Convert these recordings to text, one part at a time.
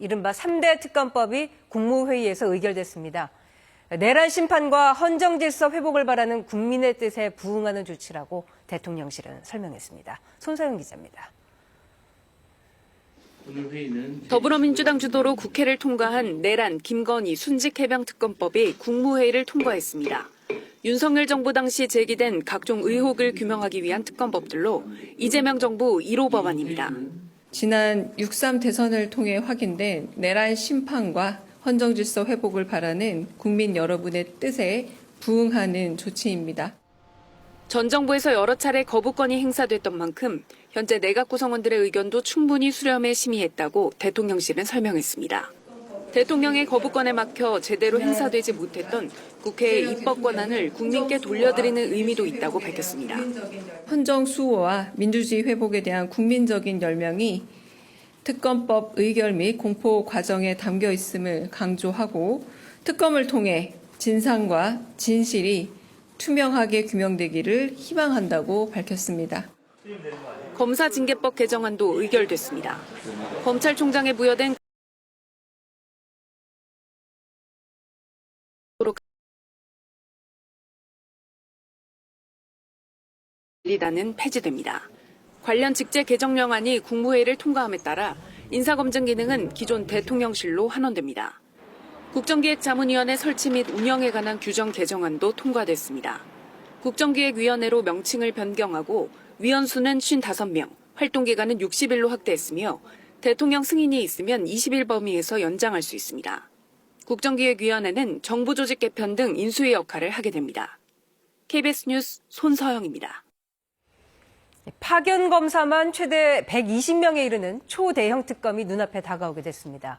이른바 3대 특검법이 국무회의에서 의결됐습니다. 내란 심판과 헌정 질서 회복을 바라는 국민의 뜻에 부응하는 조치라고 대통령실은 설명했습니다. 손서영 기자입니다. 더불어민주당 주도로 국회를 통과한 내란, 김건희, 순직해병 특검법이 국무회의를 통과했습니다. 윤석열 정부 당시 제기된 각종 의혹을 규명하기 위한 특검법들로 이재명 정부 1호 법안입니다. 지난 6.3 대선을 통해 확인된 내란 심판과 헌정질서 회복을 바라는 국민 여러분의 뜻에 부응하는 조치입니다. 전 정부에서 여러 차례 거부권이 행사됐던 만큼 현재 내각 구성원들의 의견도 충분히 수렴해 심의했다고 대통령실은 설명했습니다. 대통령의 거부권에 막혀 제대로 행사되지 못했던 국회의 입법 권한을 국민께 돌려드리는 의미도 있다고 밝혔습니다. 헌정 수호와 민주주의 회복에 대한 국민적인 열명이 특검법 의결 및 공포 과정에 담겨 있음을 강조하고 특검을 통해 진상과 진실이 투명하게 규명되기를 희망한다고 밝혔습니다. 검사징계법 개정안도 의결됐습니다. 검찰총장에 부여된 관리단은 폐지됩니다. 관련 직제 개정령안이 국무회의를 통과함에 따라 인사검증 기능은 기존 대통령실로 환원됩니다. 국정기획자문위원회 설치 및 운영에 관한 규정 개정안도 통과됐습니다. 국정기획위원회로 명칭을 변경하고 위원 수는 55명, 활동기간은 60일로 확대했으며 대통령 승인이 있으면 20일 범위에서 연장할 수 있습니다. 국정기획위원회는 정부 조직 개편 등 인수위 역할을 하게 됩니다. KBS 뉴스 손서영입니다. 파견 검사만 최대 120명에 이르는 초대형 특검이 눈앞에 다가오게 됐습니다.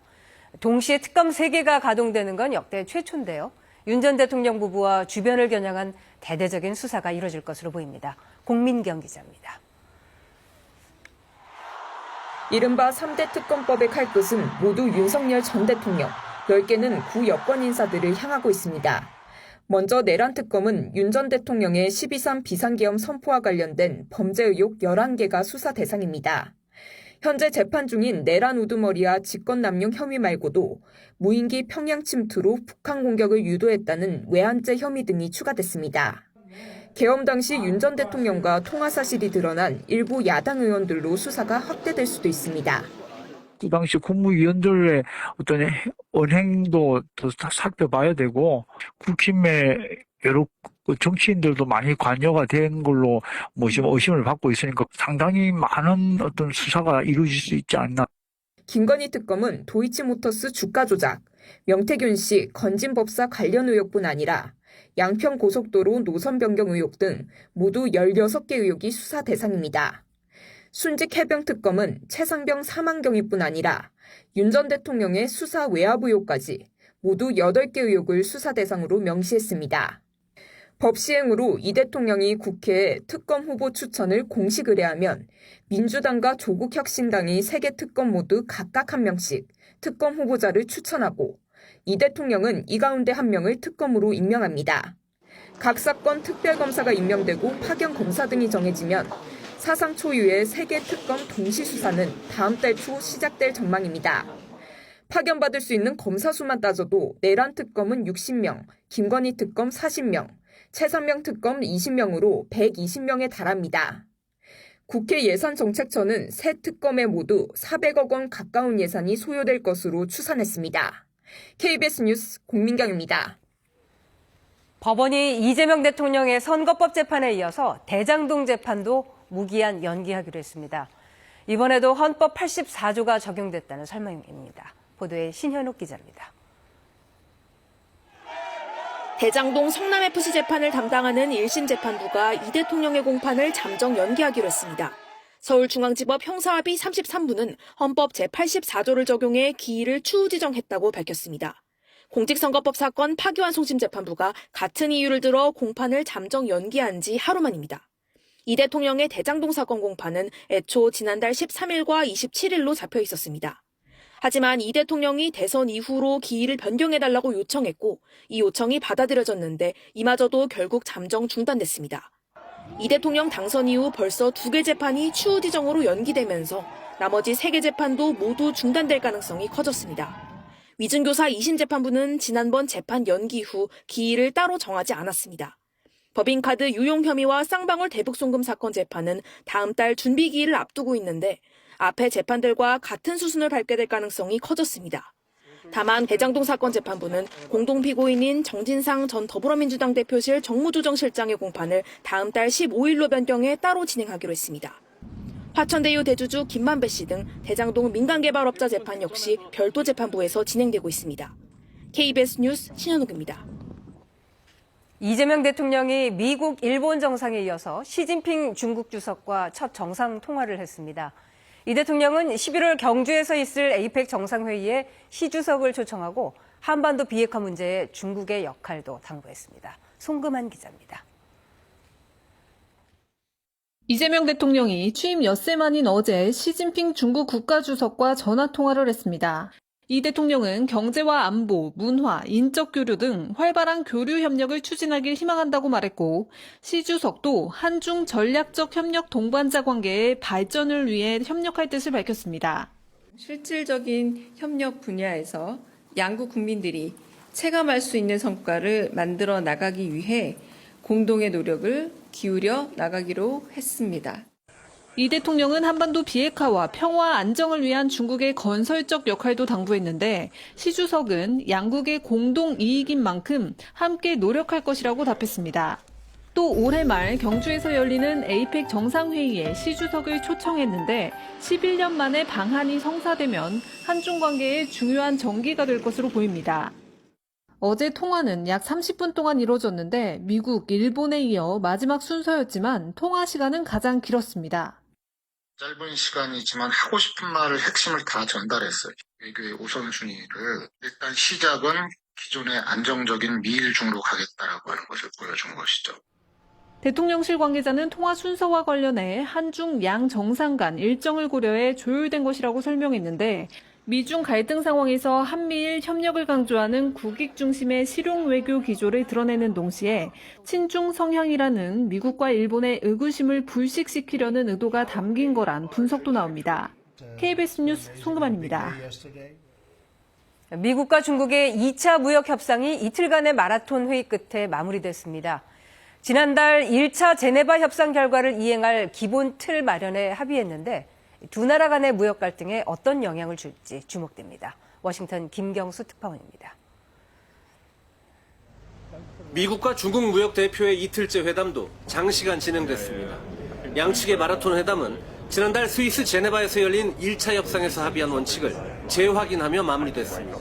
동시에 특검 3개가 가동되는 건 역대 최초인데요. 윤 전 대통령 부부와 주변을 겨냥한 대대적인 수사가 이뤄질 것으로 보입니다. 공민경 기자입니다. 이른바 3대 특검법의 칼끝은 모두 윤석열 전 대통령, 10개는 구 여권 인사들을 향하고 있습니다. 먼저 내란 특검은 윤 전 대통령의 12.3 비상계엄 선포와 관련된 범죄 의혹 11개가 수사 대상입니다. 현재 재판 중인 내란 우두머리와 직권남용 혐의 말고도 무인기 평양 침투로 북한 공격을 유도했다는 외환죄 혐의 등이 추가됐습니다. 계엄 당시 윤 전 대통령과 통화 사실이 드러난 일부 야당 의원들로 수사가 확대될 수도 있습니다. 그 당시 국무위원들의 어떤 언행도 더 살펴봐야 되고 국힘의 여러 정치인들도 많이 관여가 된 걸로 지금 의심을 받고 있으니까 상당히 많은 어떤 수사가 이루어질 수 있지 않나. 김건희 특검은 도이치모터스 주가 조작, 명태균 씨 건진법사 관련 의혹뿐 아니라 양평 고속도로 노선 변경 의혹 등 모두 16개 의혹이 수사 대상입니다. 순직 해병 특검은 최상병 사망 경위뿐 아니라 윤 전 대통령의 수사 외압 의혹까지 모두 8개 의혹을 수사 대상으로 명시했습니다. 법 시행으로 이 대통령이 국회에 특검 후보 추천을 공식 의뢰하면 민주당과 조국혁신당이 3개 특검 모두 각각 1명씩 특검 후보자를 추천하고 이 대통령은 이 가운데 1명을 특검으로 임명합니다. 각 사건 특별검사가 임명되고 파견 검사 등이 정해지면 사상 초유의 3개 특검 동시 수사는 다음 달 초 시작될 전망입니다. 파견받을 수 있는 검사 수만 따져도 내란 특검은 60명, 김건희 특검 40명, 최상병 특검 20명으로 120명에 달합니다. 국회 예산정책처는 새 특검에 모두 400억 원 가까운 예산이 소요될 것으로 추산했습니다. KBS 뉴스 공민경입니다. 법원이 이재명 대통령의 선거법 재판에 이어서 대장동 재판도 무기한 연기하기로 했습니다. 이번에도 헌법 84조가 적용됐다는 설명입니다. 보도에 신현욱 기자입니다. 대장동 성남FC 재판을 담당하는 1심 재판부가 이 대통령의 공판을 잠정 연기하기로 했습니다. 서울중앙지법 형사합의 33부는 헌법 제84조를 적용해 기일을 추후 지정했다고 밝혔습니다. 공직선거법 사건 파기환송심 재판부가 같은 이유를 들어 공판을 잠정 연기한 지 하루 만입니다. 이 대통령의 대장동 사건 공판은 애초 지난달 13일과 27일로 잡혀 있었습니다. 하지만 이 대통령이 대선 이후로 기일을 변경해달라고 요청했고 이 요청이 받아들여졌는데 이마저도 결국 잠정 중단됐습니다. 이 대통령 당선 이후 벌써 2개 재판이 추후 지정으로 연기되면서 나머지 3개 재판도 모두 중단될 가능성이 커졌습니다. 위증교사 2심 재판부는 지난번 재판 연기 후 기일을 따로 정하지 않았습니다. 법인카드 유용 혐의와 쌍방울 대북송금 사건 재판은 다음 달 준비 기일을 앞두고 있는데 앞에 재판들과 같은 수순을 밟게 될 가능성이 커졌습니다. 다만 대장동 사건 재판부는 공동피고인인 정진상 전 더불어민주당 대표실 정무조정실장의 공판을 다음 달 15일로 변경해 따로 진행하기로 했습니다. 화천대유 대주주 김만배 씨 등 대장동 민간개발업자 재판 역시 별도 재판부에서 진행되고 있습니다. KBS 뉴스 신현욱입니다. 이재명 대통령이 미국, 일본 정상에 이어서 시진핑 중국 주석과 첫 정상 통화를 했습니다. 이 대통령은 11월 경주에서 있을 에이펙 정상회의에 시 주석을 초청하고 한반도 비핵화 문제에 중국의 역할도 당부했습니다. 송금한 기자입니다. 이재명 대통령이 취임 엿새 만인 어제 시진핑 중국 국가주석과 전화통화를 했습니다. 이 대통령은 경제와 안보, 문화, 인적 교류 등 활발한 교류 협력을 추진하길 희망한다고 말했고, 시 주석도 한중 전략적 협력 동반자 관계의 발전을 위해 협력할 뜻을 밝혔습니다. 실질적인 협력 분야에서 양국 국민들이 체감할 수 있는 성과를 만들어 나가기 위해 공동의 노력을 기울여 나가기로 했습니다. 이 대통령은 한반도 비핵화와 평화 안정을 위한 중국의 건설적 역할도 당부했는데 시 주석은 양국의 공동 이익인 만큼 함께 노력할 것이라고 답했습니다. 또 올해 말 경주에서 열리는 에이펙 정상회의에 시 주석을 초청했는데 11년 만에 방한이 성사되면 한중 관계의 중요한 전기가 될 것으로 보입니다. 어제 통화는 약 30분 동안 이뤄졌는데 미국, 일본에 이어 마지막 순서였지만 통화 시간은 가장 길었습니다. 짧은 시간이지만 하고 싶은 말을 핵심을 다 전달했어요. 외교의 우선순위를 일단 시작은 기존의 안정적인 미일중으로 가겠다라고 하는 것을 보여준 것이죠. 대통령실 관계자는 통화 순서와 관련해 한중 양 정상 간 일정을 고려해 조율된 것이라고 설명했는데 미중 갈등 상황에서 한미일 협력을 강조하는 국익 중심의 실용 외교 기조를 드러내는 동시에 친중 성향이라는 미국과 일본의 의구심을 불식시키려는 의도가 담긴 거란 분석도 나옵니다. KBS 뉴스 송금환입니다. 미국과 중국의 2차 무역 협상이 이틀간의 마라톤 회의 끝에 마무리됐습니다. 지난달 1차 제네바 협상 결과를 이행할 기본 틀 마련에 합의했는데 두 나라 간의 무역 갈등에 어떤 영향을 줄지 주목됩니다. 워싱턴 김경수 특파원입니다. 미국과 중국 무역 대표의 이틀째 회담도 장시간 진행됐습니다. 양측의 마라톤 회담은 지난달 스위스 제네바에서 열린 1차 협상에서 합의한 원칙을 재확인하며 마무리됐습니다.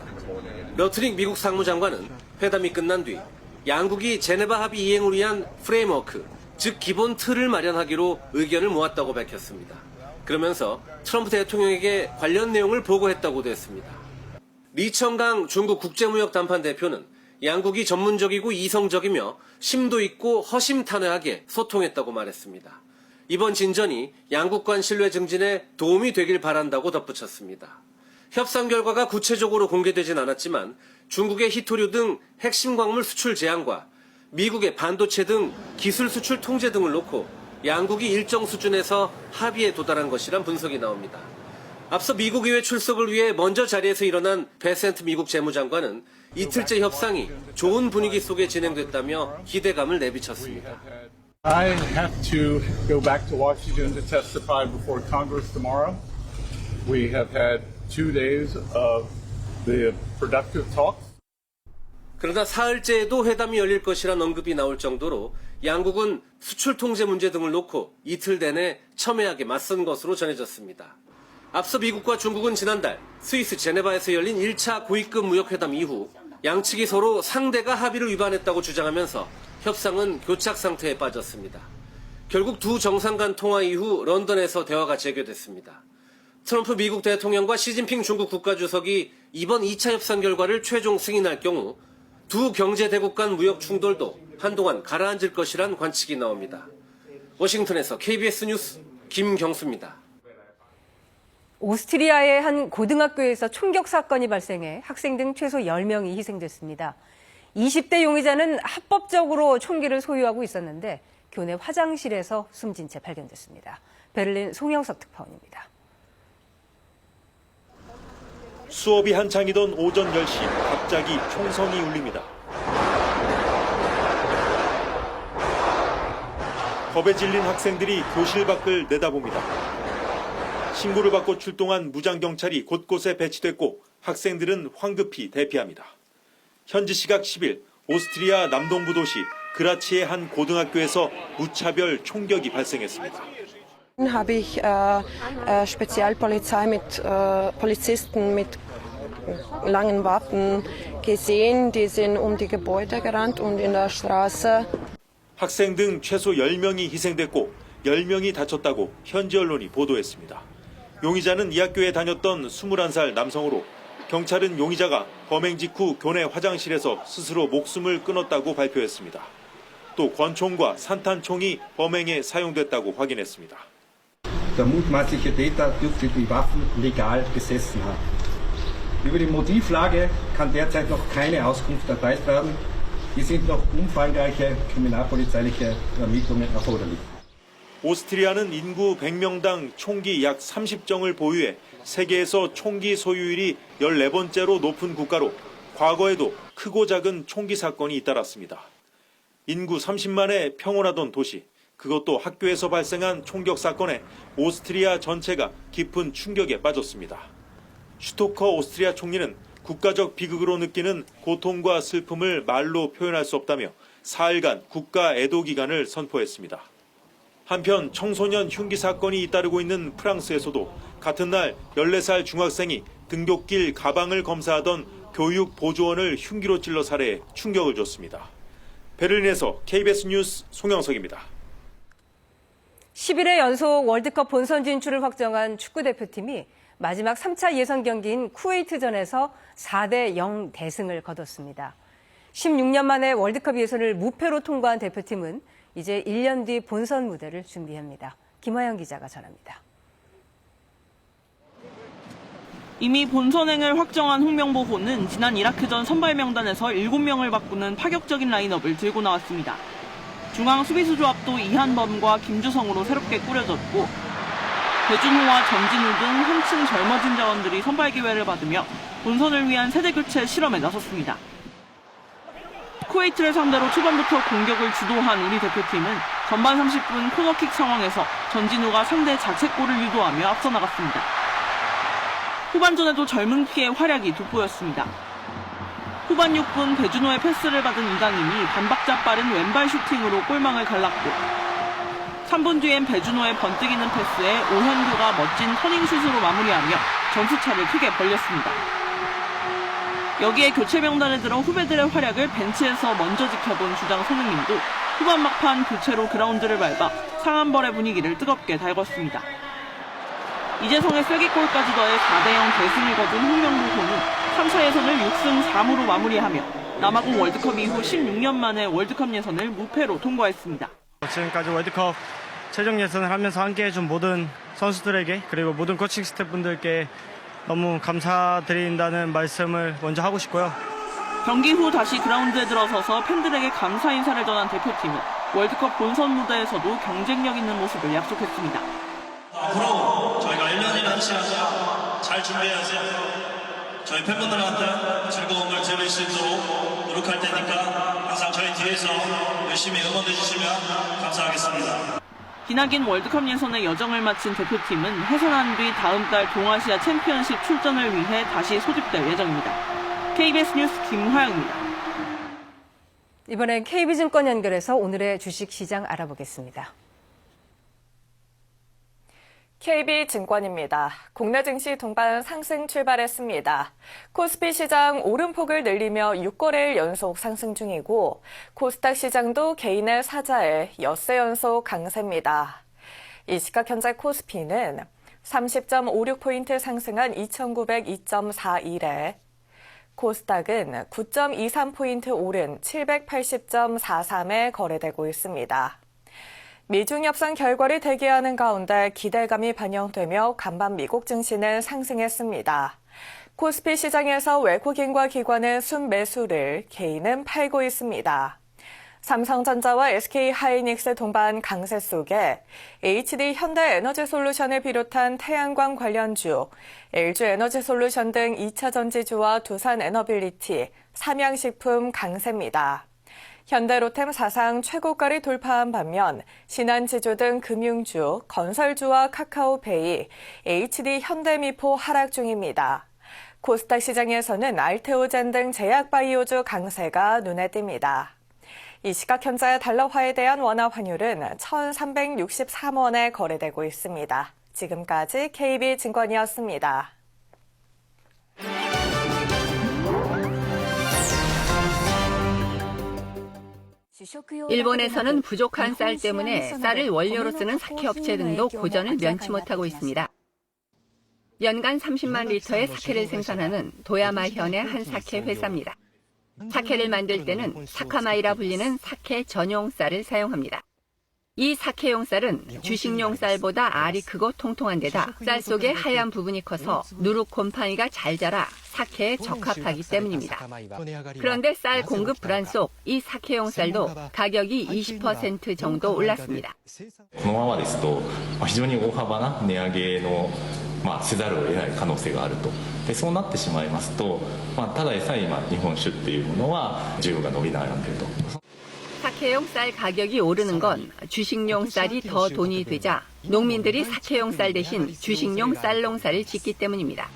러트릭 미국 상무장관은 회담이 끝난 뒤 양국이 제네바 합의 이행을 위한 프레임워크, 즉 기본 틀을 마련하기로 의견을 모았다고 밝혔습니다. 그러면서 트럼프 대통령에게 관련 내용을 보고했다고도 했습니다. 리청강 중국 국제무역 담판 대표는 양국이 전문적이고 이성적이며 심도 있고 허심탄회하게 소통했다고 말했습니다. 이번 진전이 양국 간 신뢰 증진에 도움이 되길 바란다고 덧붙였습니다. 협상 결과가 구체적으로 공개되진 않았지만 중국의 히토류 등 핵심 광물 수출 제한과 미국의 반도체 등 기술 수출 통제 등을 놓고 양국이 일정 수준에서 합의에 도달한 것이란 분석이 나옵니다. 앞서 미국 의회 출석을 위해 먼저 자리에서 일어난 베센트 미국 재무장관은 이틀째 협상이 좋은 분위기 속에 진행됐다며 기대감을 내비쳤습니다. I have to go back to Washington to testify before Congress tomorrow. We have had 2 days of the productive talks. 그러나 사흘째에도 회담이 열릴 것이란 언급이 나올 정도로 양국은 수출 통제 문제 등을 놓고 이틀 내내 첨예하게 맞선 것으로 전해졌습니다. 앞서 미국과 중국은 지난달 스위스 제네바에서 열린 1차 고위급 무역회담 이후 양측이 서로 상대가 합의를 위반했다고 주장하면서 협상은 교착 상태에 빠졌습니다. 결국 두 정상 간 통화 이후 런던에서 대화가 재개됐습니다. 트럼프 미국 대통령과 시진핑 중국 국가주석이 이번 2차 협상 결과를 최종 승인할 경우 두 경제 대국 간 무역 충돌도 한동안 가라앉을 것이란 관측이 나옵니다. 워싱턴에서 KBS 뉴스 김경수입니다. 오스트리아의 한 고등학교에서 총격 사건이 발생해 학생 등 최소 10명이 희생됐습니다. 20대 용의자는 합법적으로 총기를 소유하고 있었는데 교내 화장실에서 숨진 채 발견됐습니다. 베를린 송영석 특파원입니다. 수업이 한창이던 오전 10시 갑자기 총성이 울립니다. 겁에 질린 학생들이 교실 밖을 내다봅니다. 신고를 받고 출동한 무장경찰이 곳곳에 배치됐고 학생들은 황급히 대피합니다. 현지 시각 10일 오스트리아 남동부 도시 그라치의 한 고등학교에서 무차별 총격이 발생했습니다. Habe ich Spezialpolizei mit Polizisten mit langen Waffen gesehen. Die sind die Gebäude gerannt und in der Straße. 학생 등 최소 10명이 희생됐고 10명이 다쳤다고 현지 언론이 보도했습니다. 용의자는 이 학교에 다녔던 21살 남성으로 경찰은 용의자가 범행 직후 교내 화장실에서 스스로 목숨을 끊었다고 발표했습니다. 또 권총과 산탄총이 범행에 사용됐다고 확인했습니다. Der mutmaßliche Täter dürfte die Waffen legal besessen haben. Über die Motivlage kann derzeit noch keine Auskunft erteilt werden. Hier sind noch umfangreiche kriminalpolizeiliche Ermittlungen erforderlich. 오스트리아는 인구 100명당 총기 약 30정을 보유해 세계에서 총기 소유율이 14번째로 높은 국가로 과거에도 크고 작은 총기 사건이 잇따랐습니다. 인구 30만의 평온하던 도시, 그것도 학교에서 발생한 총격 사건에 오스트리아 전체가 깊은 충격에 빠졌습니다. 슈토커 오스트리아 총리는 국가적 비극으로 느끼는 고통과 슬픔을 말로 표현할 수 없다며 사흘간 국가 애도 기간을 선포했습니다. 한편 청소년 흉기 사건이 잇따르고 있는 프랑스에서도 같은 날 14살 중학생이 등굣길 가방을 검사하던 교육 보조원을 흉기로 찔러 살해해 충격을 줬습니다. 베를린에서 KBS 뉴스 송영석입니다. 11회 연속 월드컵 본선 진출을 확정한 축구대표팀이 마지막 3차 예선 경기인 쿠웨이트전에서 4대0 대승을 거뒀습니다. 16년 만에 월드컵 예선을 무패로 통과한 대표팀은 이제 1년 뒤 본선 무대를 준비합니다. 김화영 기자가 전합니다. 이미 본선행을 확정한 홍명보호는 지난 이라크전 선발 명단에서 7명을 바꾸는 파격적인 라인업을 들고 나왔습니다. 중앙 수비수 조합도 이한범과 김주성으로 새롭게 꾸려졌고 배준호와 전진우 등 한층 젊어진 자원들이 선발 기회를 받으며 본선을 위한 세대 교체 실험에 나섰습니다. 쿠웨이트를 상대로 초반부터 공격을 주도한 우리 대표팀은 전반 30분 코너킥 상황에서 전진우가 상대 자책골을 유도하며 앞서 나갔습니다. 후반전에도 젊은 피의 활약이 돋보였습니다. 후반 6분 배준호의 패스를 받은 이강인이 반박자 빠른 왼발 슈팅으로 골망을 갈랐고 3분 뒤엔 배준호의 번뜩이는 패스에 오현규가 멋진 터닝슛으로 마무리하며 점수차를 크게 벌렸습니다. 여기에 교체 명단에 들어 후배들의 활약을 벤치에서 먼저 지켜본 주장 손흥민도 후반 막판 교체로 그라운드를 밟아 상한벌의 분위기를 뜨겁게 달궜습니다. 이재성의 쐐기골까지 더해 4대0 대승을 거둔 홍명보호는 3차 예선을 6승 3무로 마무리하며 남아공 월드컵 이후 16년 만에 월드컵 예선을 무패로 통과했습니다. 지금까지 월드컵 최종 예선을 하면서 함께해준 모든 선수들에게 그리고 모든 코칭 스태프분들께 너무 감사드린다는 말씀을 먼저 하고 싶고요. 경기 후 다시 그라운드에 들어서서 팬들에게 감사 인사를 전한 대표팀은 월드컵 본선 무대에서도 경쟁력 있는 모습을 약속했습니다. 앞으로 저희가 1년이라는 시간 잘 준비해야지 저희 팬분들한테 즐거움을 드릴 수 있도록 노력할 테니까 항상 저희 뒤에서 열심히 응원해 주시면 감사하겠습니다. 기나긴 월드컵 예선의 여정을 마친 대표팀은 해산한 뒤 다음 달 동아시아 챔피언십 출전을 위해 다시 소집될 예정입니다. KBS 뉴스 김화영입니다. 이번엔 KB증권 연결해서 오늘의 주식시장 알아보겠습니다. KB증권입니다. 국내 증시 동반 상승 출발했습니다. 코스피 시장 오름폭을 늘리며 6거래일 연속 상승 중이고 코스닥 시장도 개인의 사자에 엿새 연속 강세입니다. 이 시각 현재 코스피는 30.56포인트 상승한 2902.41에 코스닥은 9.23포인트 오른 780.43에 거래되고 있습니다. 미중 협상 결과를 대기하는 가운데 기대감이 반영되며 간밤 미국 증시는 상승했습니다. 코스피 시장에서 외국인과 기관은 순매수를, 개인은 팔고 있습니다. 삼성전자와 SK하이닉스 동반 강세 속에 HD 현대에너지솔루션을 비롯한 태양광 관련주, LG에너지솔루션 등 2차 전지주와 두산에너빌리티, 삼양식품 강세입니다. 현대로템 사상 최고가를 돌파한 반면 신한지주 등 금융주, 건설주와 카카오페이, HD 현대미포 하락 중입니다. 코스닥 시장에서는 알테오젠 등 제약바이오주 강세가 눈에 띕니다. 이 시각 현재 달러화에 대한 원화 환율은 1,363원에 거래되고 있습니다. 지금까지 KB증권이었습니다. 일본에서는 부족한 쌀 때문에 쌀을 원료로 쓰는 사케업체 등도 고전을 면치 못하고 있습니다. 연간 30만 리터의 사케를 생산하는 도야마현의 한 사케 회사입니다. 사케를 만들 때는 사카마이라 불리는 사케 전용 쌀을 사용합니다. 이 사케용 쌀은 주식용 쌀보다 알이 크고 통통한 데다 쌀 속에 하얀 부분이 커서 누룩 곰팡이가 잘 자라 사케에 적합하기 때문입니다. 그런데 쌀 공급 불안 속 이 사케용 쌀도 가격이 20% 정도 올랐습니다. このままですと非常に大幅な値上げのせざるを得ない可能性があると。でそうなってしまいますと、ただでさえ今日本酒っていうものは需要が伸び悩んでいると。 사케용 쌀 가격이 오르는 건 주식용 쌀이 더 돈이 되자 농민들이 사케용 쌀 대신 주식용 쌀 농사를 짓기 때문입니다.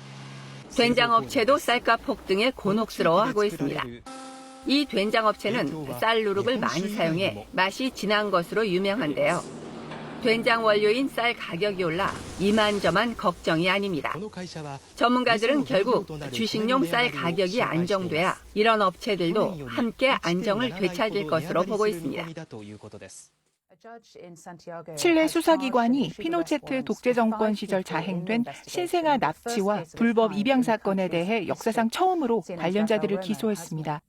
된장업체도 쌀값 폭등에 곤혹스러워하고 있습니다. 이 된장업체는 쌀 누룩을 많이 사용해 맛이 진한 것으로 유명한데요. 된장 원료인 쌀 가격이 올라 이만저만 걱정이 아닙니다. 전문가들은 결국 주식용 쌀 가격이 안정돼야 이런 업체들도 함께 안정을 되찾을 것으로 보고 있습니다. 칠레 수사기관이 피노체트 독재 정권 시절 자행된 신생아 납치와 불법 입양 사건에 대해 역사상 처음으로 관련자들을 기소했습니다.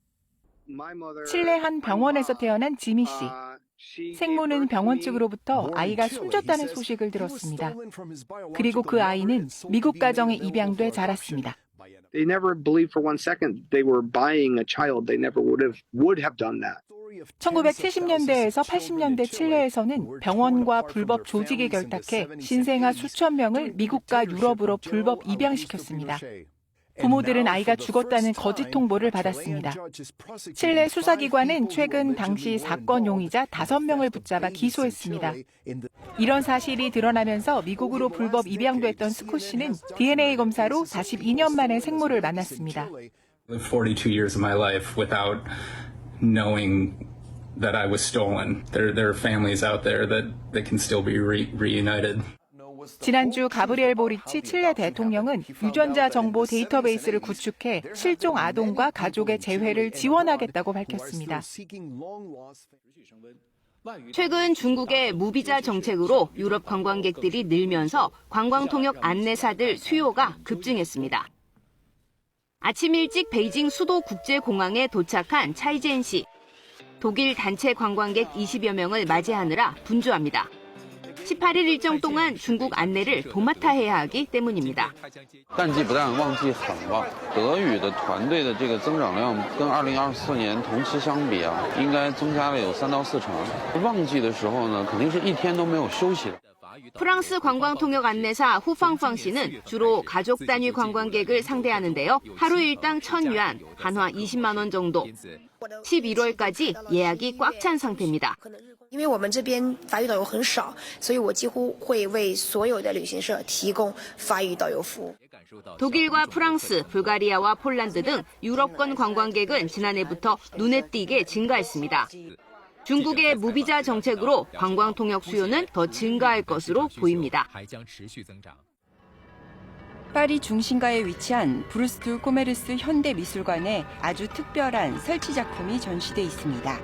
칠레 한 병원에서 태어난 지미 씨. 생모는 병원 측으로부터 아이가 숨졌다는 소식을 들었습니다. 그리고 그 아이는 미국 가정에 입양돼 자랐습니다. They never believed for one second they were buying a child. They never would have done that. 1970년대에서 80년대 칠레에서는 병원과 불법 조직이 결탁해 신생아 수천 명을 미국과 유럽으로 불법 입양시켰습니다. 부모들은 아이가 죽었다는 거짓 통보를 받았습니다. 칠레 수사기관은 최근 당시 사건 용의자 5명을 붙잡아 기소했습니다. 이런 사실이 드러나면서 미국으로 불법 입양됐던 스콧 씨는 DNA 검사로 42년 만에 생모를 만났습니다. 42 years of my life without knowing that I was stolen. There are families out there that can still be reunited. 지난주 가브리엘 보리치 칠레 대통령은 유전자 정보 데이터베이스를 구축해 실종 아동과 가족의 재회를 지원하겠다고 밝혔습니다. 최근 중국의 무비자 정책으로 유럽 관광객들이 늘면서 관광통역 안내사들 수요가 급증했습니다. 아침 일찍 베이징 수도 국제공항에 도착한 차이젠 씨. 독일 단체 관광객 20여 명을 맞이하느라 분주합니다. 18일 일정 동안 중국 안내를 도맡아 해야 하기 때문입니다. 淡季不但旺季很旺，德语的团队的这个增长量跟2024年同期相比啊，应该增加了有3到4成。旺季的时候呢，肯定是一天都没有休息的。 프랑스 관광통역 안내사 후팡팡 씨는 주로 가족 단위 관광객을 상대하는데요. 하루 일당 1,000위안, 한화 20만 원 정도. 11월까지 예약이 꽉 찬 상태입니다. 因为我们这边法语导游很少，所以我几乎会为所有的旅行社提供法语导游服务。 독일과 프랑스, 불가리아와 폴란드 등 유럽권 관광객은 지난해부터 눈에 띄게 증가했습니다. 중국의 무비자 정책으로 관광 통역 수요는 더 증가할 것으로 보입니다. 파리 중심가에 위치한 브루스트 코메르스 현대미술관에 아주 특별한 설치 작품이 전시돼 있습니다.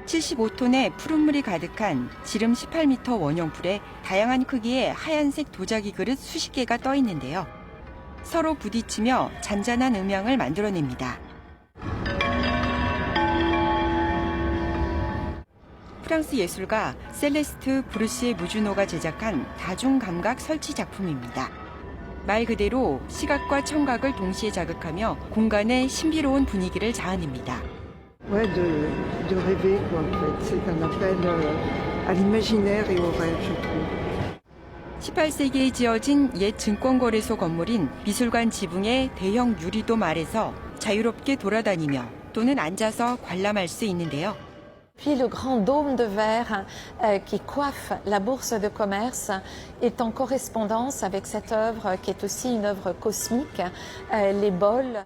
75톤의 푸른물이 가득한 지름 18m 원형풀에 다양한 크기의 하얀색 도자기 그릇 수십 개가 떠 있는데요. 서로 부딪히며 잔잔한 음향을 만들어냅니다. 프랑스 예술가 셀레스트 브루시에 무주노가 제작한 다중감각 설치 작품입니다. 말 그대로 시각과 청각을 동시에 자극하며 공간의 신비로운 분위기를 자아냅니다. Ouais, de rêver, quoi, en fait. C'est un appel à l'imaginaire et au rêve, je trouve. 18세기에 지어진 옛 증권거래소 건물인 미술관 지붕의 대형 유리돔 아래서 자유롭게 돌아다니며 또는 앉아서 관람할 수 있는데요. Puis le grand dôme de verre qui coiffe la bourse de commerce est en correspondance avec cette œuvre qui est aussi une œuvre cosmique, les bols.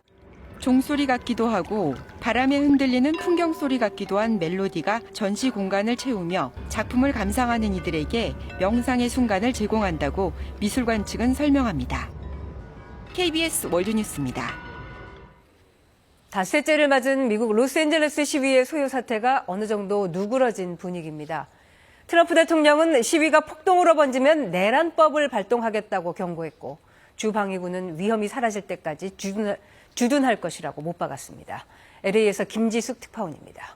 종소리 같기도 하고 바람에 흔들리는 풍경 소리 같기도 한 멜로디가 전시 공간을 채우며 작품을 감상하는 이들에게 명상의 순간을 제공한다고 미술관 측은 설명합니다. KBS 월드뉴스입니다. 닷새째를 맞은 미국 로스앤젤레스 시위의 소요 사태가 어느 정도 누그러진 분위기입니다. 트럼프 대통령은 시위가 폭동으로 번지면 내란법을 발동하겠다고 경고했고 주 방위군은 위험이 사라질 때까지 주둔할 것이라고 못 박았습니다. LA에서 김지숙 특파원입니다.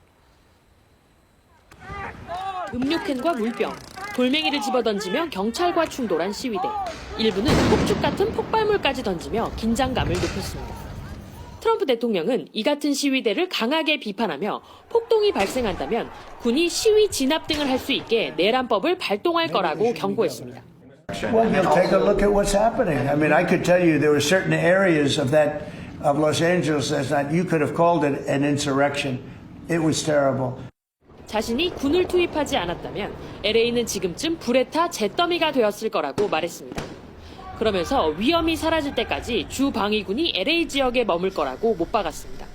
음료캔과 물병, 돌멩이를 집어던지며 경찰과 충돌한 시위대. 일부는 폭죽 같은 폭발물까지 던지며 긴장감을 높였습니다. 트럼프 대통령은 이 같은 시위대를 강하게 비판하며 폭동이 발생한다면 군이 시위 진압 등을 할 수 있게 내란법을 발동할 거라고 경고했습니다. Well, you'll take a look at what's happening. I mean, I could tell you there were certain areas of Los Angeles that you could have called it an insurrection. It was terrible. 자신이 군을 투입하지 않았다면 LA는 지금쯤 불에 타 잿더미가 되었을 거라고 말했습니다. 그러면서 위험이 사라질 때까지 주 방위군이 LA 지역에 머물 거라고 못 박았습니다.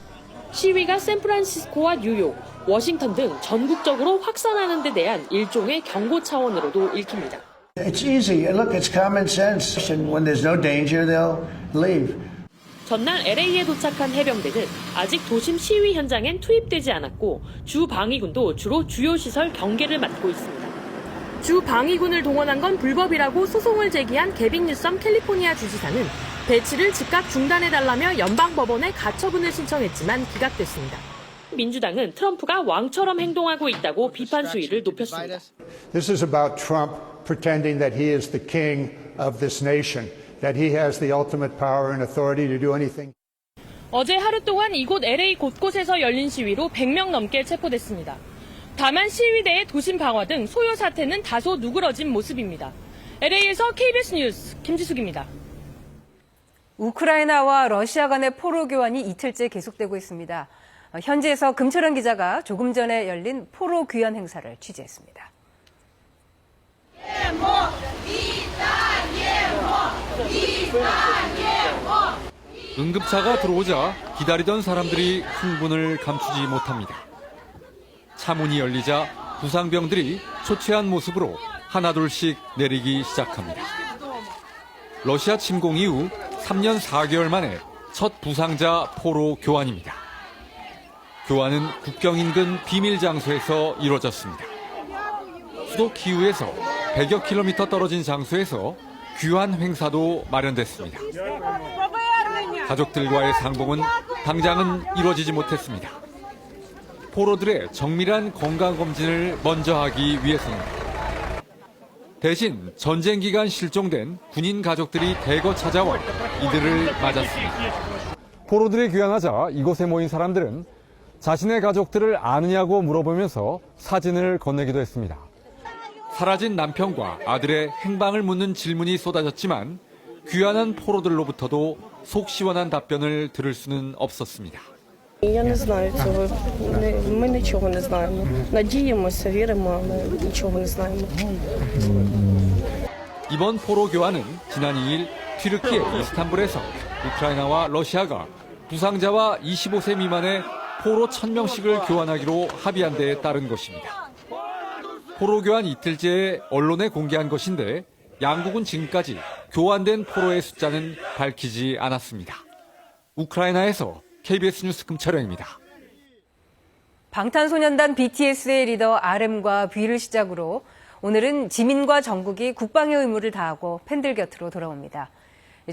시위가 샌프란시스코와 뉴욕, 워싱턴 등 전국적으로 확산하는 데 대한 일종의 경고 차원으로도 읽힙니다. It's easy. Look, it's common sense. And when there's no danger, they'll leave. 전날 LA에 도착한 해병대는 아직 도심 시위 현장엔 투입되지 않았고 주 방위군도 주로 주요 시설 경계를 맡고 있습니다. 주 방위군을 동원한 건 불법이라고 소송을 제기한 게빈 뉴섬 캘리포니아 주지사는 배치를 즉각 중단해달라며 연방법원에 가처분을 신청했지만 기각됐습니다. 민주당은 트럼프가 왕처럼 행동하고 있다고 비판 수위를 높였습니다. This is about Trump pretending that he is the king of this nation, that he has the ultimate power and authority to do anything. 어제 하루 동안 이곳 LA 곳곳에서 열린 시위로 100명 넘게 체포됐습니다. 다만 시위대의 도심 방화 등 소요 사태는 다소 누그러진 모습입니다. LA에서 KBS 뉴스 김지숙입니다. 우크라이나와 러시아 간의 포로 교환이 이틀째 계속되고 있습니다. 현지에서 금철원 기자가 조금 전에 열린 포로 귀환 행사를 취재했습니다. 응급차가 들어오자 기다리던 사람들이 흥분을 감추지 못합니다. 차문이 열리자 부상병들이 초췌한 모습으로 하나둘씩 내리기 시작합니다. 러시아 침공 이후 3년 4개월 만에 첫 부상자 포로 교환입니다. 교환은 국경 인근 비밀 장소에서 이루어졌습니다. 수도 키우에서 100여 킬로미터 떨어진 장소에서 귀환 행사도 마련됐습니다. 가족들과의 상봉은 당장은 이루어지지 못했습니다. 포로들의 정밀한 건강검진을 먼저 하기 위해서입니다. 대신 전쟁 기간 실종된 군인 가족들이 대거 찾아와 이들을 맞았습니다. 포로들이 귀환하자 이곳에 모인 사람들은 자신의 가족들을 아느냐고 물어보면서 사진을 건네기도 했습니다. 사라진 남편과 아들의 행방을 묻는 질문이 쏟아졌지만 귀환한 포로들로부터도 속 시원한 답변을 들을 수는 없었습니다. Я не знаю цього. Ми нічого не знаємо. Надіємося, віримо, але нічого не знаємо. 이번 포로 교환은 지난 2일 튀르키예 이스탄불에서 우크라이나와 러시아가 부상자와 25세 미만의 포로 1000명씩을 교환하기로 합의한 데에 따른 것입니다. 포로 교환 이틀째에 언론에 공개한 것인데 양국은 지금까지 교환된 포로의 숫자는 밝히지 않았습니다. 우크라이나에서 KBS 뉴스 금철영입니다. 방탄소년단 BTS의 리더 RM과 V를 시작으로 오늘은 지민과 정국이 국방의 의무를 다하고 팬들 곁으로 돌아옵니다.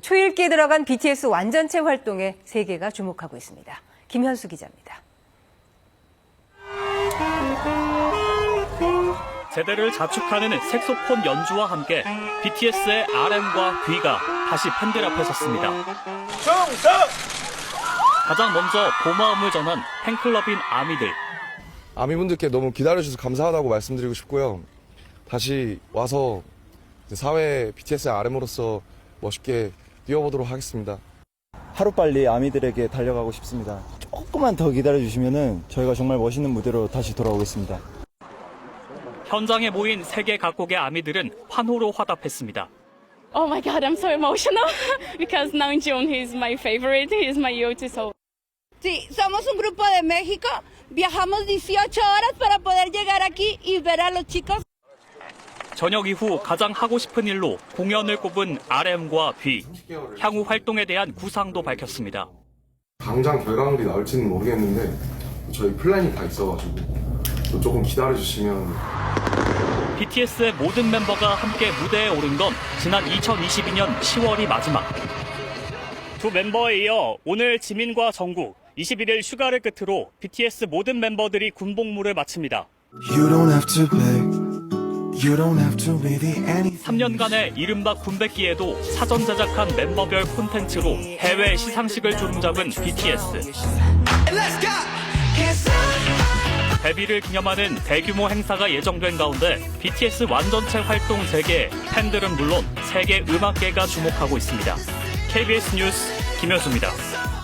초읽기에 들어간 BTS 완전체 활동에 세계가 주목하고 있습니다. 김현수 기자입니다. 세대를 자축하는 색소폰 연주와 함께 BTS의 RM과 V가 다시 팬들 앞에 섰습니다. 가장 먼저 고마움을 전한 팬클럽인 아미들. 아미분들께 너무 기다려주셔서 감사하다고 말씀드리고 싶고요. 다시 와서 사회 BTS의 RM으로서 멋있게 뛰어보도록 하겠습니다. 하루빨리 아미들에게 달려가고 싶습니다. 조금만 더 기다려주시면 저희가 정말 멋있는 무대로 다시 돌아오겠습니다. 현장에 모인 세계 각국의 아미들은 환호로 화답했습니다. Oh my God, I'm so emotional because Namjoon, he's my favorite, he's my go-to soul. Sí, somos un grupo de México. Viajamos 18 horas para poder llegar aquí y ver a los chicos. 저녁 이후 가장 하고 싶은 일로 공연을 꼽은 RM과 B. 향후 활동에 대한 구상도 밝혔습니다. 당장 결과물이 나올지는 모르겠는데 저희 플랜이 다 있어가지고 조금 기다려주시면. BTS의 모든 멤버가 함께 무대에 오른 건 지난 2022년 10월이 마지막. 두 멤버에 이어 오늘 지민과 정국, 21일 휴가를 끝으로 BTS 모든 멤버들이 군복무를 마칩니다. 3년간의 이른바 군백기에도 사전 제작한 멤버별 콘텐츠로 해외 시상식을 주름잡은 BTS. 데뷔를 기념하는 대규모 행사가 예정된 가운데 BTS 완전체 활동 재개에 팬들은 물론 세계 음악계가 주목하고 있습니다. KBS 뉴스 김현수입니다.